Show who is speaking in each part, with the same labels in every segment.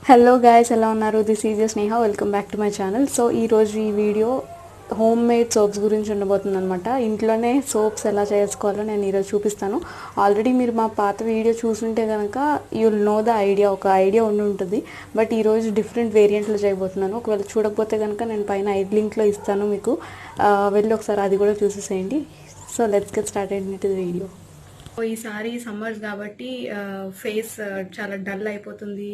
Speaker 1: Hello guys, ఎలా ఉన్నారు? This is Sneha. Welcome back to my channel. So ఈరోజు ఈ వీడియో హోమ్ మేడ్ సోప్స్ గురించి ఉండబోతుంది అనమాట. ఇంట్లోనే సోప్స్ ఎలా చేసుకోవాలో నేను ఈరోజు చూపిస్తాను. ఆల్రెడీ మీరు మా పాత వీడియో చూసుంటే కనుక యుల్ నో ద ఐడియా, ఒక ఐడియా ఉండి ఉంటుంది. బట్ ఈరోజు డిఫరెంట్ వేరియంట్లో చేయబోతున్నాను. ఒకవేళ చూడకపోతే కనుక నేను పైన ఐడ్ లింక్లో ఇస్తాను, మీకు వెళ్ళి ఒకసారి అది కూడా చూసేసేయండి. So let's get started into the video. ఈసారి సమ్మర్స్ కాబట్టి ఫేస్ చాలా డల్ అయిపోతుంది,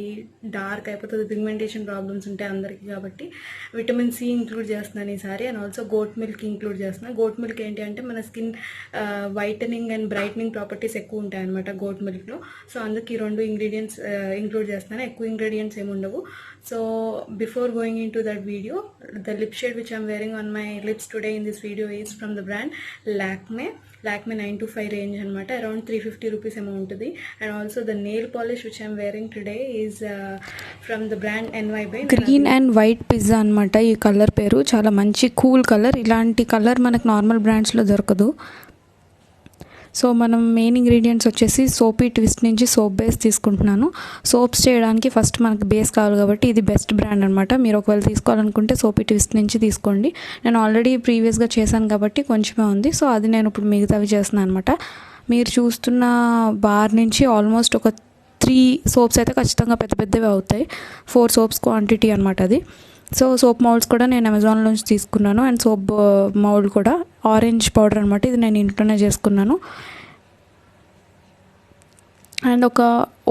Speaker 1: డార్క్ అయిపోతుంది, పిగ్మెంటేషన్ ప్రాబ్లమ్స్ ఉంటాయి అందరికీ. కాబట్టి విటమిన్ సి ఇంక్లూడ్ చేస్తున్నాను ఈసారి, and also goat milk include చేస్తున్నాను. గోట్ మిల్క్ ఏంటి అంటే మన skin whitening and brightening properties ఎక్కువ ఉంటాయి అనమాట గోట్ మిల్క్లో. సో అందుకు ఈ రెండు ఇంగ్రీడియంట్స్ ఇంక్లూడ్ చేస్తున్నాను. ఎక్కువ ఇంగ్రీడియంట్స్ ఏమి ఉండవు. So before going in to that video, the lip shade which I'm wearing on my lips today in this video is from the brand Lakme 925 range anamata, around 350 rupees amount untadi. And also the nail polish which I'm wearing today is from the brand NY by
Speaker 2: green and white pizza anamata. ee color peru chaala manchi cool color. ilanti color manaku normal brands lo dorukadu. So మనం main ingredients వచ్చేసి soapy twist నుంచి soap base తీసుకుంటున్నాను. Soaps చేయడానికి first మనకి base కావాలి కాబట్టి ఇది best brand అనమాట. మీరు ఒకవేళ తీసుకోవాలనుకుంటే సోపీ ట్విస్ట్ నుంచి తీసుకోండి. నేను ఆల్రెడీ ప్రీవియస్గా చేశాను కాబట్టి కొంచెమే ఉంది. సో అది నేను ఇప్పుడు మిగతావి చేస్తున్నాను అనమాట. మీరు చూస్తున్న బార్ నుంచి ఆల్మోస్ట్ ఒక 3 సోప్స్ అయితే ఖచ్చితంగా పెద్ద పెద్దవి అవుతాయి. 4 సోప్స్ క్వాంటిటీ అనమాట అది. సో సోప్ మౌల్డ్స్ కూడా నేను అమెజాన్ నుంచి తీసుకున్నాను. అండ్ సోప్ మౌల్డ్ కూడా ఆరెంజ్ పౌడర్ అనమాట. ఇది నేను ఇంట్లోనే చేసుకున్నాను. అండ్ ఒక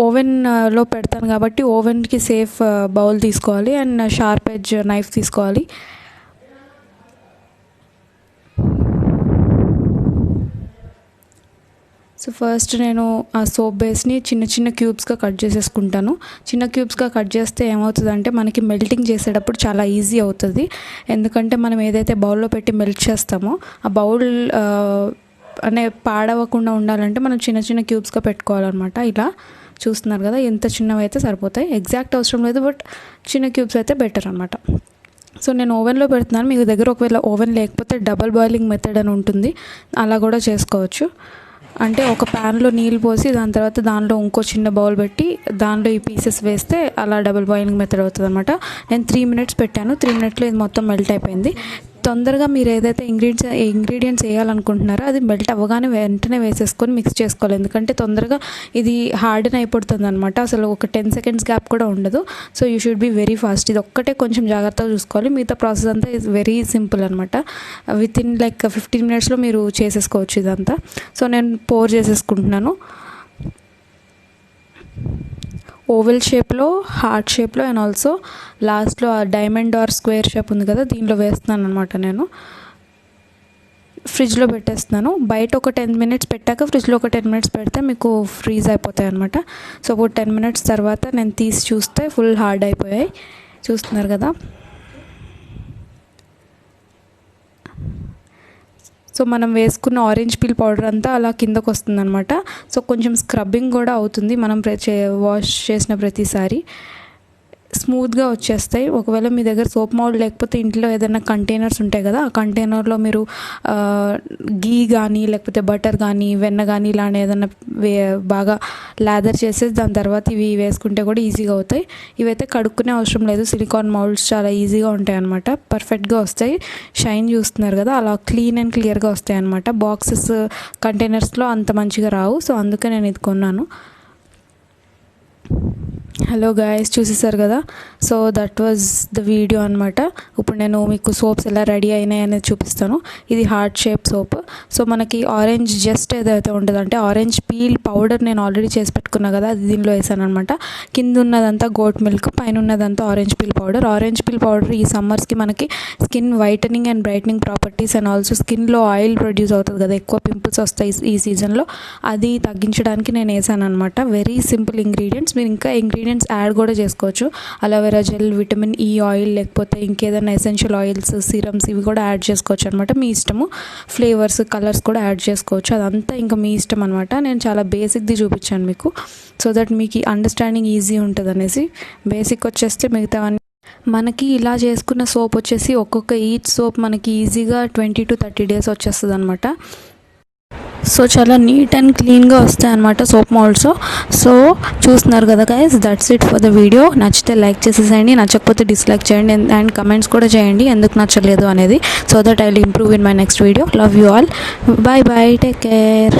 Speaker 2: ఓవెన్లో పెడతాను కాబట్టి ఓవెన్కి సేఫ్ బౌల్ తీసుకోవాలి. అండ్ షార్ప్ ఎడ్జ్ నైఫ్ తీసుకోవాలి. సో ఫస్ట్ నేను ఆ సోప్ బేస్ని చిన్న చిన్న క్యూబ్స్గా కట్ చేసేసుకుంటాను. చిన్న క్యూబ్స్గా కట్ చేస్తే ఏమవుతుందంటే మనకి మెల్టింగ్ చేసేటప్పుడు చాలా ఈజీ అవుతుంది. ఎందుకంటే మనం ఏదైతే బౌల్లో పెట్టి మెల్ట్ చేస్తామో ఆ బౌల్ అనే పాడవకుండా ఉండాలంటే మనం చిన్న చిన్న క్యూబ్స్గా పెట్టుకోవాలన్నమాట. ఇలా చూస్తున్నారు కదా, ఎంత చిన్నవి అయితే సరిపోతాయి. ఎగ్జాక్ట్ అవసరం లేదు, బట్ చిన్న క్యూబ్స్ అయితే బెటర్ అనమాట. సో నేను ఓవెన్లో పెడుతున్నాను. మీ దగ్గర ఒకవేళ ఓవెన్ లేకపోతే డబల్ బాయిలింగ్ మెథడ్ అని ఉంటుంది, అలా కూడా చేసుకోవచ్చు. అంటే ఒక ప్యాన్లో నీళ్ళు పోసి దాని తర్వాత దానిలో ఇంకో చిన్న బౌల్ పెట్టి దానిలో ఈ పీసెస్ వేస్తే అలా డబుల్ బాయిలింగ్ మెథడ్ అవుతుంది అనమాట. నేను 3 minutes పెట్టాను. 3 minutesలో ఇది మొత్తం మెల్ట్ అయిపోయింది. తొందరగా మీరు ఏదైతే ఇంగ్రీడియంట్స్ వేయాలనుకుంటున్నారో అది మెల్ట్ అవ్వగానే వెంటనే వేసేసుకొని మిక్స్ చేసుకోవాలి. ఎందుకంటే తొందరగా ఇది హార్డెన్ అయిపోతుంది అనమాట. అసలు ఒక 10 seconds గ్యాప్ కూడా ఉండదు. So you should be very fast. ఇది ఒక్కటే కొంచెం జాగ్రత్తగా చూసుకోవాలి. మిగతా ప్రాసెస్ అంతా ఇస్ వెరీ సింపుల్ అనమాట. విత్ ఇన్ లైక్ 15 minutesలో మీరు చేసేసుకోవచ్చు ఇదంతా. సో నేను పోర్ చేసేసుకుంటున్నాను. ఓవెల్ షేప్లో, హార్ట్ షేప్లో, అండ్ ఆల్సో లాస్ట్లో ఆ డైమండ్ ఆర్ స్క్వేర్ షేప్ ఉంది కదా, దీనిలో వేస్తున్నాను అనమాట. నేను ఫ్రిడ్జ్లో పెట్టేస్తున్నాను. బయట ఒక 10 minutes పెట్టాక ఫ్రిడ్జ్లో ఒక 10 minutes పెడితే మీకు ఫ్రీజ్ అయిపోతాయి అనమాట. సో ఒక 10 minutes తర్వాత నేను తీసి చూస్తే ఫుల్ హార్డ్ అయిపోయాయి. చూస్తున్నారు కదా. సో మనం వేసుకున్న ఆరెంజ్ పీల్ పౌడర్ అంతా అలా కిందకు వస్తుంది అనమాట. సో కొంచెం స్క్రబ్బింగ్ కూడా అవుతుంది మనం వాష్ చేసిన ప్రతిసారి. స్మూత్గా వచ్చేస్తాయి. ఒకవేళ మీ దగ్గర సోప్ మౌల్డ్ లేకపోతే ఇంట్లో ఏదైనా కంటైనర్స్ ఉంటాయి కదా, ఆ కంటైనర్లో మీరు గీ కానీ లేకపోతే బటర్ కానీ వెన్న కానీ ఇలాంటి ఏదైనా బాగా లాదర్ చేసేసి దాని తర్వాత ఇవి వేసుకుంటే కూడా ఈజీగా అవుతాయి. ఇవైతే కడుక్కునే అవసరం లేదు. సిలికాన్ మౌల్డ్స్ చాలా ఈజీగా ఉంటాయి అనమాట. పర్ఫెక్ట్గా వస్తాయి. షైన్ చూస్తున్నారు కదా, అలా క్లీన్ అండ్ క్లియర్గా వస్తాయి అనమాట. బాక్సెస్ కంటైనర్స్లో అంత మంచిగా రావు. సో అందుకే నేను ఇది కొన్నాను. హలో గాయస్, చూసేసారు కదా. So that was the video అనమాట. ఇప్పుడు నేను మీకు సోప్స్ ఎలా రెడీ అయినాయి అనేది చూపిస్తాను. ఇది హార్ట్ షేప్ సోప్. సో మనకి ఆరెంజ్ జస్ట్ ఏదైతే ఉంటుందో అంటే ఆరెంజ్ పీల్ పౌడర్ నేను ఆల్రెడీ చేసి పెట్టుకున్నా కదా, అది దీనిలో వేసాను అనమాట. కింద ఉన్నదంతా గోట్ మిల్క్, పైన ఉన్నదంతా orange peel powder. Orange peel powder ఈ సమ్మర్స్కి మనకి skin whitening and brightening properties and also స్కిన్లో ఆయిల్ ప్రొడ్యూస్ అవుతుంది కదా, ఎక్కువ పింపుల్స్ వస్తాయి ఈ సీజన్లో, అది తగ్గించడానికి నేను వేసాను అనమాట. Very simple ingredients. మీరు ఇంకా ఇంగ్రీడియంట్స్ యాడ్ కూడా చేసుకోవచ్చు. Aloe vera gel, vitamin E oil, లేకపోతే ఇంకేదైనా ఎసెన్షియల్ ఆయిల్స్, సిరమ్స్ ఇవి కూడా యాడ్ చేసుకోవచ్చు అనమాట. మీ ఇష్టము. ఫ్లేవర్స్, కలర్స్ కూడా యాడ్ చేసుకోవచ్చు. అదంతా ఇంకా మీ ఇష్టం అనమాట. నేను చాలా బేసిక్ది చూపించాను మీకు, సో దట్ మీకు అండర్స్టాండింగ్ ఈజీ ఉంటుంది అనేసి. బేసిక్ వచ్చేస్తే మిగతావన్నీ మనకి ఇలా చేసుకున్న సోప్ వచ్చేసి ఒక్కొక్క ఈచ్ సోప్ మనకి ఈజీగా 20 to 30 days వచ్చేస్తుంది అనమాట. సో చాలా నీట్ అండ్ క్లీన్గా వస్తాయి అన్నమాట సోప్ మోల్డ్స్. సో చూస్తున్నారు కదా guys, that's it for the video. నచ్చితే లైక్ చేసేసేయండి, నచ్చకపోతే డిస్లైక్ చేయండి అండ్ కమెంట్స్ కూడా చేయండి ఎందుకు నచ్చలేదు అనేది, so that I will improve in my next video. Love you all, bye bye, take care.